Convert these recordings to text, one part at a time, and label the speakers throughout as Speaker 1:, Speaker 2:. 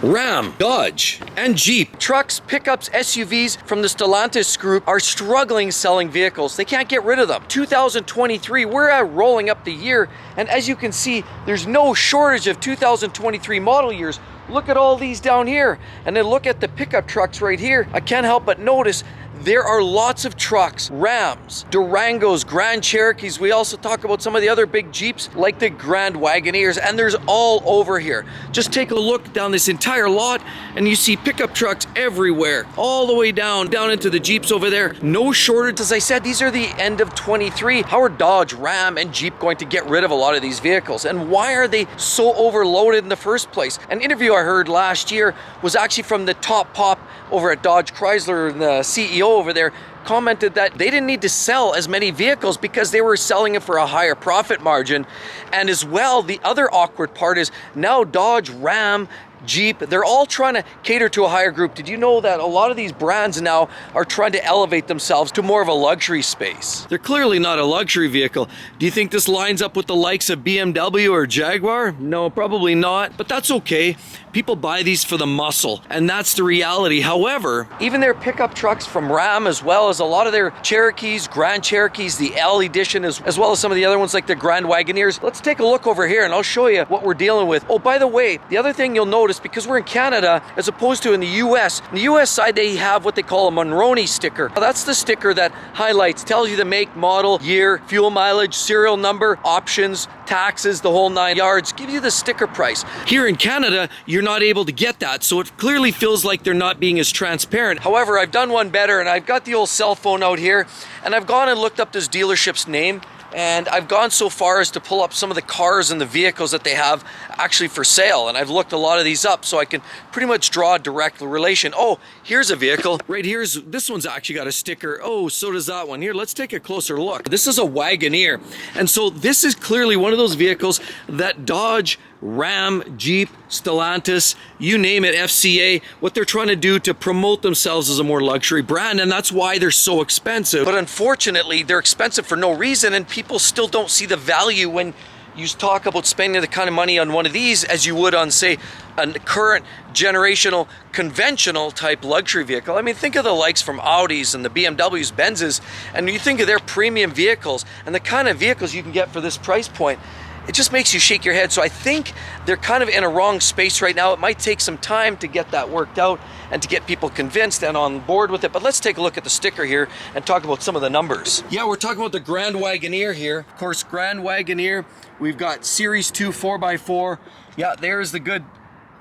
Speaker 1: Ram, Dodge, and Jeep. Trucks, pickups, SUVs from the Stellantis group are struggling selling vehicles. They can't get rid of them. 2023, we're rolling up the year, and as you can see, there's no shortage of 2023 model years. Look at all these down here, and then look at the pickup trucks right here. I can't help but notice there are lots of trucks, Rams, Durangos, Grand Cherokees. We also talk about some of the other big Jeeps like the Grand Wagoneers, and there's all over here. Just take a look down this entire lot and you see pickup trucks everywhere, all the way down into the Jeeps over there. No shortage. As I said, these are the end of 23. How are Dodge, Ram, and Jeep going to get rid of a lot of these vehicles? And why are they so overloaded in the first place? An interview I heard last year was actually from the top pop over at Dodge Chrysler, and the CEO over there commented that they didn't need to sell as many vehicles because they were selling it for a higher profit margin. And as well, the other awkward part is now Dodge, Ram, Jeep, they're all trying to cater to a higher group. Did you know that a lot of these brands now are trying to elevate themselves to more of a luxury space? They're clearly not a luxury vehicle. Do you think this lines up with the likes of BMW or Jaguar? No, probably not, but that's okay. People buy these for the muscle, and that's the reality. However, even their pickup trucks from Ram, as well as a lot of their Cherokees, Grand Cherokees, the L Edition, as well as some of the other ones like the Grand Wagoneers. Let's take a look over here and I'll show you what we're dealing with. Oh, by the way, the other thing you'll notice, because we're in Canada as opposed to in the US, on the US side they have what they call a Monroney sticker. Now, that's the sticker that highlights, tells you the make, model, year, fuel mileage, serial number, options, taxes, the whole 9 yards, gives you the sticker price. Here in Canada, you're not able to get that, so it clearly feels like they're not being as transparent. However, I've done one better, and I've got the old cell phone out here, and I've gone and looked up this dealership's name, and I've gone so far as to pull up some of the cars and the vehicles that they have actually for sale, and I've looked a lot of these up so I can pretty much draw a direct relation. Oh, here's a vehicle. Right here's, this one's actually got a sticker. Oh, so does that one. Here, let's take a closer look. This is a Wagoneer, and so this is clearly one of those vehicles that Dodge, Ram, Jeep, Stellantis, you name it, FCA, what they're trying to do to promote themselves as a more luxury brand, and that's why they're so expensive. But unfortunately, they're expensive for no reason, and people still don't see the value when you talk about spending the kind of money on one of these as you would on, say, a current generational conventional type luxury vehicle. I mean, think of the likes from Audis and the BMWs, Benzes, and you think of their premium vehicles and the kind of vehicles you can get for this price point. It just makes you shake your head. So I think they're kind of in a wrong space right now. It might take some time to get that worked out and to get people convinced and on board with it. But let's take a look at the sticker here and talk about some of the numbers. Yeah, we're talking about the Grand Wagoneer here. Of course, Grand Wagoneer, we've got Series 2 4x4. Yeah, there's the good,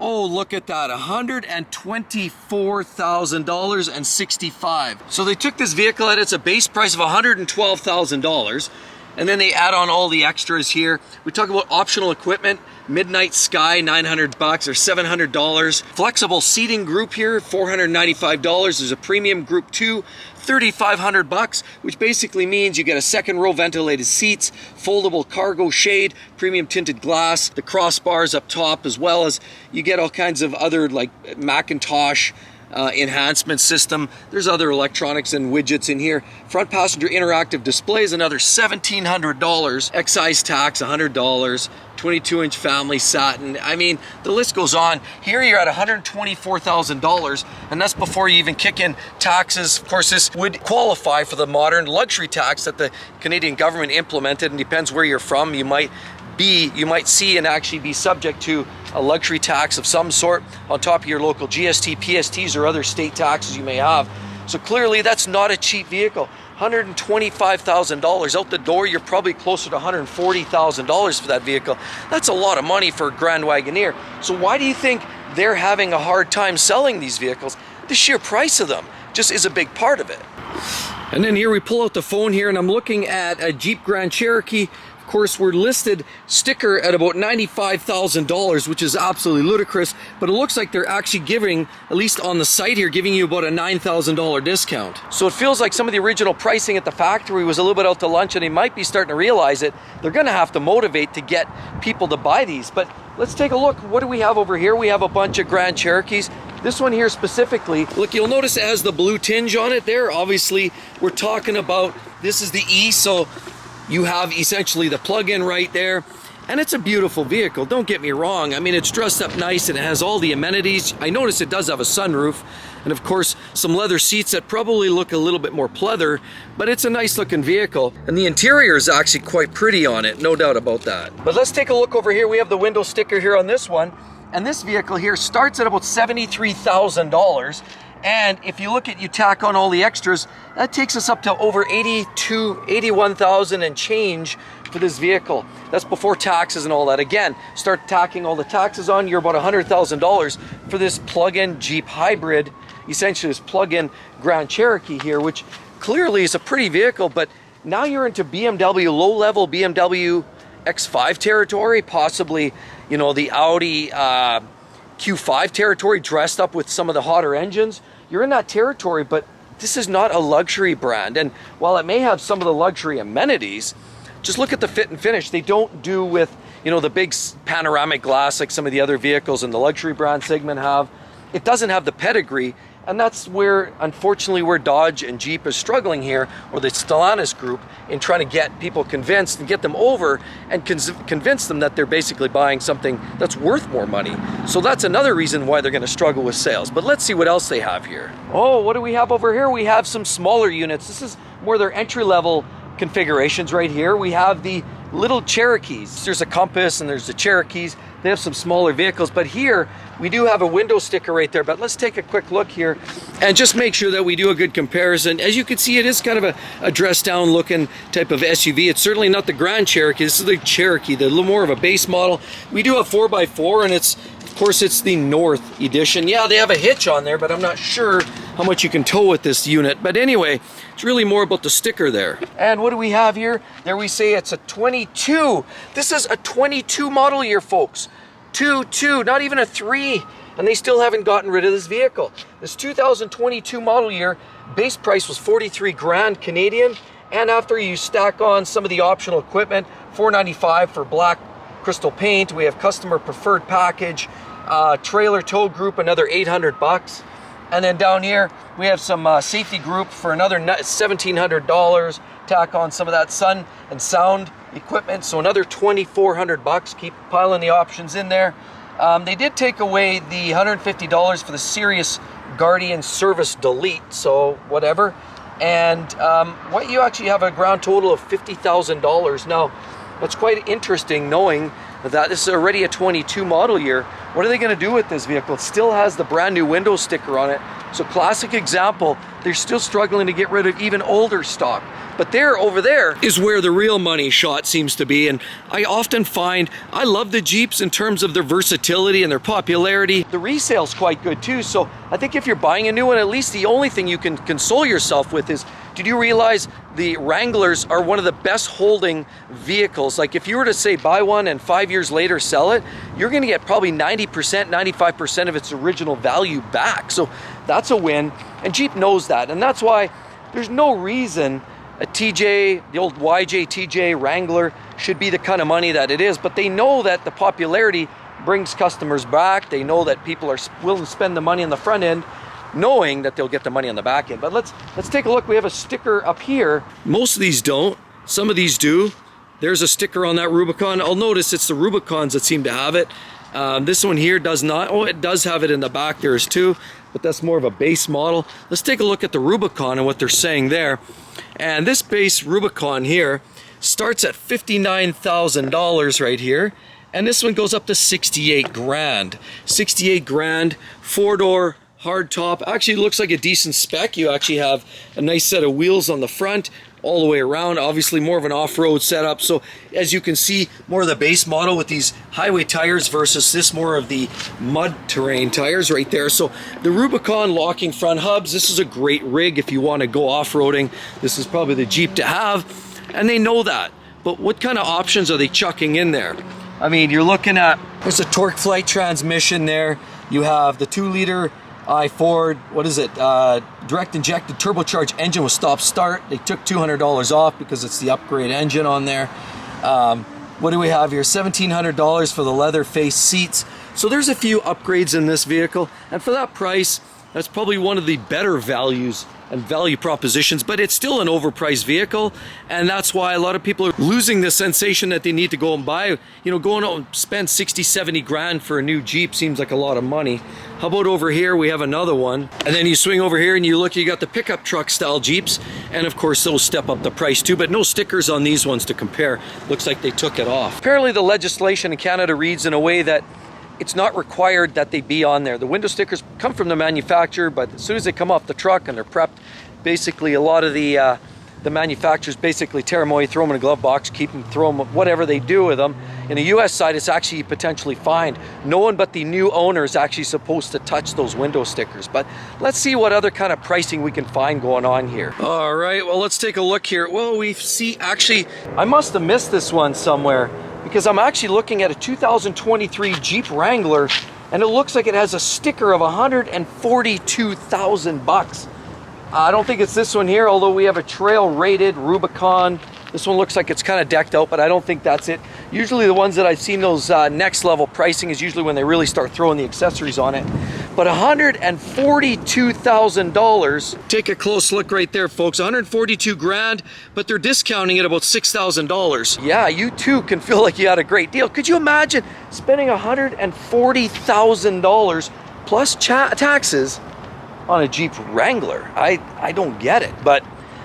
Speaker 1: oh, look at that, $124,000.65. So they took this vehicle at its base price of $112,000. And then they add on all the extras here. We talk about optional equipment, Midnight Sky, $900 or $700. Flexible seating group here, $495. There's a premium group 2, $3,500, which basically means you get a second row ventilated seats, foldable cargo shade, premium tinted glass, the crossbars up top, as well as you get all kinds of other like Macintosh enhancement system. There's other electronics and widgets in here. Front passenger interactive displays, another $1,700. Excise tax, $100. 22-inch family satin. I mean, the list goes on. Here you're at $124,000, and that's before you even kick in taxes. Of course, this would qualify for the modern luxury tax that the Canadian government implemented, and depends where you're from. You might see and actually be subject to a luxury tax of some sort on top of your local GST, PSTs, or other state taxes you may have. So clearly that's not a cheap vehicle. $125,000 out the door, you're probably closer to $140,000 for that vehicle. That's a lot of money for a Grand Wagoneer. So why do you think they're having a hard time selling these vehicles? The sheer price of them just is a big part of it. And then here we pull out the phone here, and I'm looking at a Jeep Grand Cherokee. Of course, we're listed sticker at about $95,000, which is absolutely ludicrous, but it looks like they're actually giving, at least on the site here, giving you about a $9,000 discount. So it feels like some of the original pricing at the factory was a little bit out to lunch, and they might be starting to realize it. They're gonna have to motivate to get people to buy these. But let's take a look. What do we have over here? We have a bunch of Grand Cherokees. This one here specifically, look, you'll notice it has the blue tinge on it there. Obviously, we're talking about, this is the E, so you have essentially the plug-in right there, And it's a beautiful vehicle, don't get me wrong. I mean, it's dressed up nice and it has all the amenities. I notice it does have a sunroof, and of course some leather seats that probably look a little bit more pleather, but it's a nice looking vehicle. And the interior is actually quite pretty on it, no doubt about that. But let's take a look over here. We have the window sticker here on this one, and this vehicle here starts at about $73,000. And if you look at, you tack on all the extras, that takes us up to over 81,000 and change for this vehicle. That's before taxes and all that. Again, start tacking all the taxes on, you're about $100,000 for this plug-in Jeep hybrid, essentially this plug-in Grand Cherokee here, which clearly is a pretty vehicle, but now you're into BMW, low-level BMW X5 territory, possibly, you know, the Audi Q5 territory dressed up with some of the hotter engines. You're in that territory, but this is not a luxury brand. And while it may have some of the luxury amenities, just look at the fit and finish. They don't do with, you know, the big panoramic glass like some of the other vehicles in the luxury brand segment have. It doesn't have the pedigree, and that's where, unfortunately, where Dodge and Jeep is struggling here, or the Stellantis group, in trying to get people convinced and get them over and convince them that they're basically buying something that's worth more money. So that's another reason why they're going to struggle with sales. But let's see what else they have here. Oh, what do we have over here? We have some smaller units. This is more their entry-level configurations right here. We have the little Cherokees. There's a Compass and there's the Cherokees. They have some smaller vehicles, but here we do have a window sticker right there. But let's take a quick look here and just make sure that we do a good comparison. As you can see, it is kind of a dressed down looking type of SUV. It's certainly not the Grand Cherokee. This is the Cherokee, the little more of a base model. We do have 4x4, and it's, of course, it's the North edition. Yeah, they have a hitch on there, but I'm not sure how much you can tow with this unit. But anyway, it's really more about the sticker there. And what do we have here? There we say it's a 22. This is a 22 model year, folks. 22, not even a 3. And they still haven't gotten rid of this vehicle. This 2022 model year, base price was 43 grand Canadian. And after you stack on some of the optional equipment, $495 for black crystal paint. We have customer preferred package, trailer tow group, another $800. And then down here, we have some safety group for another $1,700. Tack on some of that sun and sound equipment, so another $2,400. Keep piling the options in there. They did take away the $150 for the Sirius Guardian Service Delete, so whatever. And what you actually have a grand total of $50,000. Now, what's quite interesting, knowing that this is already a 22 model year, what are they going to do with this vehicle? It still has the brand new window sticker on it. So classic example, they're still struggling to get rid of even older stock. But there, over there, is where the real money shot seems to be. And I often find, I love the Jeeps in terms of their versatility and their popularity. The resale's quite good too. So I think if you're buying a new one, at least the only thing you can console yourself with is, did you realize the Wranglers are one of the best holding vehicles? Like if you were to say buy one and 5 years later sell it, you're gonna get probably 90%, 95% of its original value back. So that's a win, and Jeep knows that. And that's why there's no reason a TJ, the old YJ TJ Wrangler should be the kind of money that it is, but they know that the popularity brings customers back. They know that people are willing to spend the money on the front end, knowing that they'll get the money on the back end. But let's take a look. We have a sticker up here. Most of these don't. Some of these do. There's a sticker on that Rubicon. I'll notice it's the Rubicons that seem to have it. This one here does not. Oh, it does have it in the back. There's two, but that's more of a base model. Let's take a look at the Rubicon and what they're saying there. And this base Rubicon here starts at $59,000 right here. And this one goes up to 68 grand. 68 grand, 4-door, hardtop. Actually looks like a decent spec. You actually have a nice set of wheels on the front all the way around. Obviously more of an off-road setup. So as you can see, more of the base model with these highway tires versus this more of the mud terrain tires right there. So the Rubicon locking front hubs, this is a great rig if you want to go off-roading. This is probably the Jeep to have, and they know that. But what kind of options are they chucking in there? I mean, you're looking at, there's a torque flight transmission there. You have the 2-liter I4, what is it? Direct injected turbocharged engine with stop start. They took $200 off because it's the upgrade engine on there. What do we have here? $1,700 for the leather face seats. So there's a few upgrades in this vehicle, and for that price, That's probably one of the better values and value propositions, but it's still an overpriced vehicle, and that's why a lot of people are losing the sensation that they need to go and buy, you know, going out and spend 60, 70 grand for a new Jeep seems like a lot of money. How about over here, we have another one, and then you swing over here and you look, you got the pickup truck style Jeeps, and of course those step up the price too, but no stickers on these ones to compare. Looks like they took it off. Apparently the legislation in Canada reads in a way that it's not required that they be on there. The window stickers come from the manufacturer, but as soon as they come off the truck and they're prepped, basically a lot of the manufacturers basically tear them away, throw them in a glove box, keep them, throw them, whatever they do with them. In the US side, it's actually potentially fined. No one but the new owner is actually supposed to touch those window stickers. But let's see what other kind of pricing we can find going on here. All right, well, let's take a look here. Well, we see, actually, I must have missed this one somewhere, because I'm actually looking at a 2023 Jeep Wrangler, and it looks like it has a sticker of 142,000 bucks. I don't think it's this one here, although we have a trail rated Rubicon. This one looks like it's kind of decked out, but I don't think that's it. Usually the ones that I've seen those next level pricing is usually when they really start throwing the accessories on it. But $142,000. Take a close look right there, folks. 142 grand, but they're discounting it about $6,000. Yeah, you too can feel like you had a great deal. Could you imagine spending $140,000 plus taxes on a Jeep Wrangler? I don't get it, but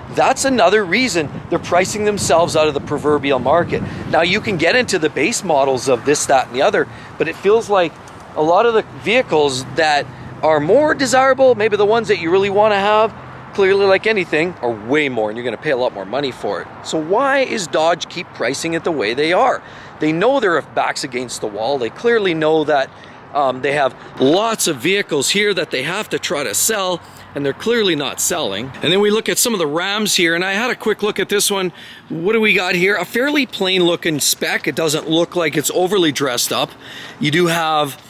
Speaker 1: that's another reason they're pricing themselves out of the proverbial market. Now you can get into the base models of this, that, and the other, but it feels like a lot of the vehicles that are more desirable, maybe the ones that you really want to have, clearly like anything, are way more, and you're going to pay a lot more money for it. So why is Dodge keep pricing it the way they are? They know their backs against the wall. They clearly know that they have lots of vehicles here that they have to try to sell, and they're clearly not selling. And then we look at some of the Rams here, and I had a quick look at this one. What do we got here? A fairly plain looking spec. It doesn't look like it's overly dressed up. You do have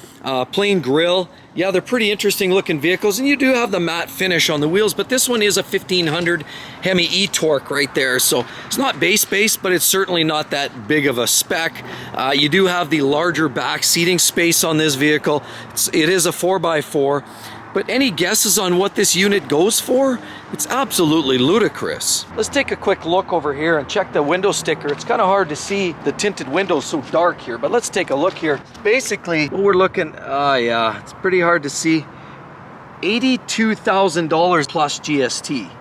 Speaker 1: plain grille. Yeah, they're pretty interesting looking vehicles, and you do have the matte finish on the wheels, but this one is a 1500 Hemi E-Torque right there, so it's not base, but it's certainly not that big of a spec. You do have the larger back seating space on this vehicle. It is a 4x4, but any guesses on what this unit goes for? It's absolutely ludicrous. Let's take a quick look over here and check the window sticker. It's kind of hard to see, the tinted windows so dark here, but let's take a look here. Basically, what we're looking, yeah, it's pretty hard to see. $82,000 plus GST.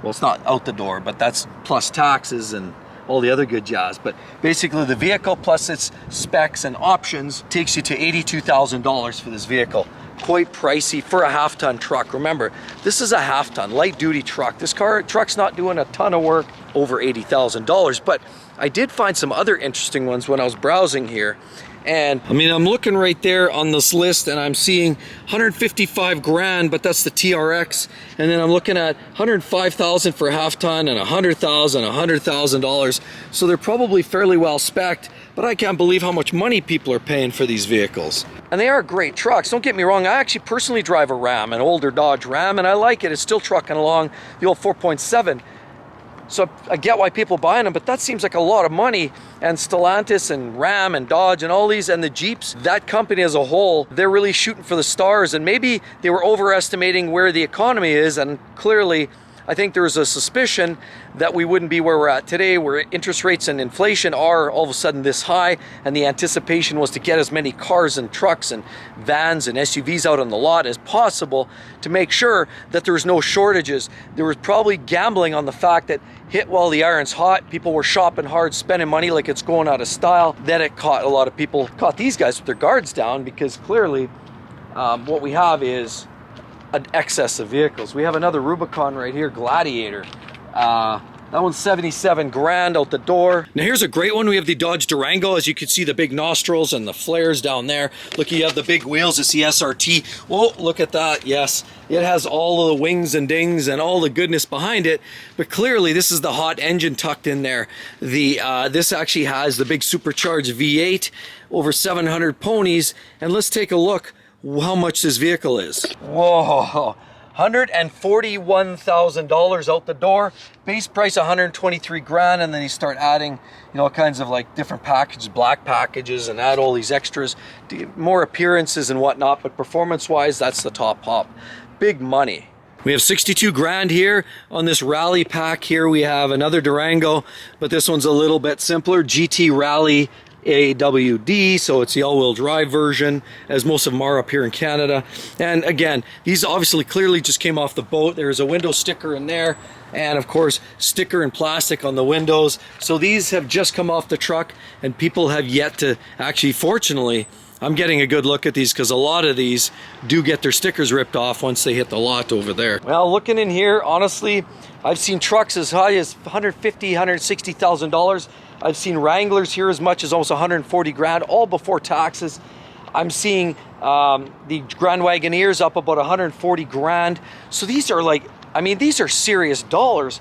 Speaker 1: Well, it's not out the door, but that's plus taxes and all the other good jazz. But basically the vehicle plus its specs and options takes you to $82,000 for this vehicle. Quite pricey for a half-ton truck. Remember, this is a half-ton light-duty truck. This truck's not doing a ton of work, over $80,000. But I did find some other interesting ones when I was browsing here. And I mean, I'm looking right there on this list, and I'm seeing 155 grand, but that's the TRX. And then I'm looking at 105,000 for a half-ton, and 100,000, $100,000. So they're probably fairly well spec'd. But I can't believe how much money people are paying for these vehicles. And they are great trucks, don't get me wrong. I actually personally drive a Ram, an older Dodge Ram, and I like it. It's still trucking along, the old 4.7. So I get why people are buying them, but that seems like a lot of money. And Stellantis and Ram and Dodge and all these, and the Jeeps, that company as a whole, they're really shooting for the stars. And maybe they were overestimating where the economy is, and clearly I think there's a suspicion that we wouldn't be where we're at today, where interest rates and inflation are all of a sudden this high, and the anticipation was to get as many cars and trucks and vans and SUVs out on the lot as possible to make sure that there was no shortages. There was probably gambling on the fact that hit while the iron's hot, people were shopping hard, spending money like it's going out of style. Then it caught a lot of people, caught these guys with their guards down, because clearly what we have is an excess of vehicles. We have another Rubicon right here, Gladiator. That one's 77 grand out the door. Now here's a great one. We have the Dodge Durango. As you can see, the big nostrils and the flares down there. Look, you have the big wheels. It's the SRT. Whoa, look at that. Yes, it has all of the wings and dings and all the goodness behind it. But clearly, this is the hot engine tucked in there. This actually has the big supercharged V8, over 700 ponies. And let's take a look how much this vehicle is. Whoa, $141,000 out the door. Base price 123 grand, and then you start adding, you know, all kinds of like different packages, black packages, and add all these extras, more appearances and whatnot. But performance-wise, that's the top pop. big money. We have 62 grand here on this rally pack. Here we have another Durango, but this one's a little bit simpler. GT Rally AWD, so it's the all-wheel drive version, as most of them are up here in Canada. And again, these obviously clearly just came off the boat. There's a window sticker in there, and of course sticker and plastic on the windows. So these have just come off the truck, and people have yet to actually, fortunately, I'm getting a good look at these because a lot of these do get their stickers ripped off once they hit the lot over there. Well, looking in here, honestly, I've seen trucks as high as $150,000, $160,000. I've seen Wranglers here as much as almost 140 grand, all before taxes. I'm seeing the Grand Wagoneers up about 140 grand. So these are like, I mean, these are serious dollars.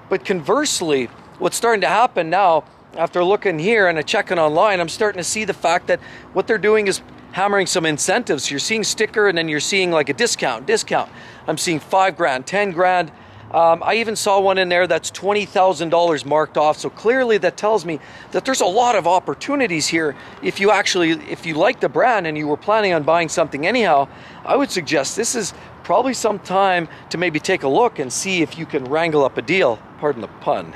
Speaker 1: But conversely, what's starting to happen now, after looking here and checking online, I'm starting to see the fact that what they're doing is hammering some incentives. You're seeing sticker and then you're seeing like a discount. I'm seeing 5 grand, 10 grand. I even saw one in there that's $20,000 marked off. So clearly that tells me that there's a lot of opportunities here. If you like the brand and you were planning on buying something anyhow, I would suggest this is probably some time to maybe take a look and see if you can wrangle up a deal. Pardon the pun.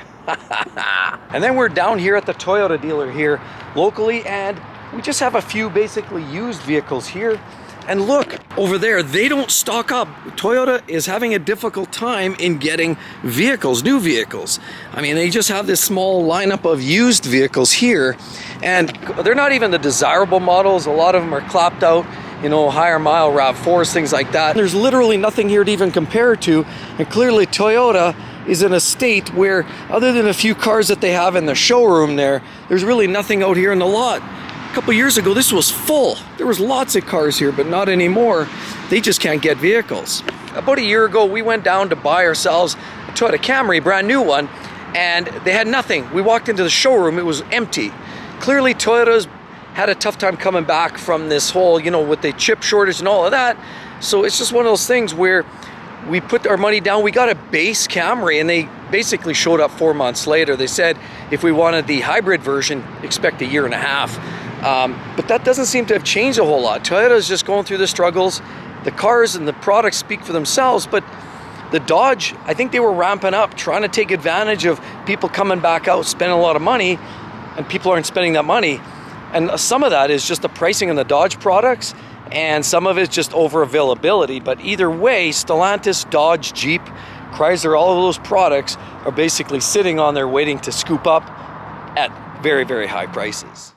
Speaker 1: And then we're down here at the Toyota dealer here locally, and we just have a few basically used vehicles here. And look, over there, they don't stock up. Toyota is having a difficult time in getting vehicles, new vehicles. I mean, they just have this small lineup of used vehicles here, and they're not even the desirable models. A lot of them are clapped out, you know, higher mile RAV4s, things like that. There's literally nothing here to even compare to, and clearly Toyota is in a state where, other than a few cars that they have in the showroom there's really nothing out here in the lot. A couple years ago, this was full. There was lots of cars here, but not anymore. They just can't get vehicles. About a year ago, we went down to buy ourselves a Toyota Camry, brand new one, and they had nothing. We walked into the showroom, it was empty. Clearly, Toyota's had a tough time coming back from this whole, you know, with the chip shortage and all of that. So it's just one of those things where we put our money down. We got a base Camry, and they basically showed up 4 months later. They said if we wanted the hybrid version, expect a year and a half. But that doesn't seem to have changed a whole lot. Toyota is just going through the struggles. The cars and the products speak for themselves, but the Dodge, I think they were ramping up, trying to take advantage of people coming back out, spending a lot of money, and people aren't spending that money. And some of that is just the pricing in the Dodge products, and some of it's just over availability. But either way, Stellantis, Dodge, Jeep, Chrysler, all of those products are basically sitting on there waiting to scoop up at very, very high prices.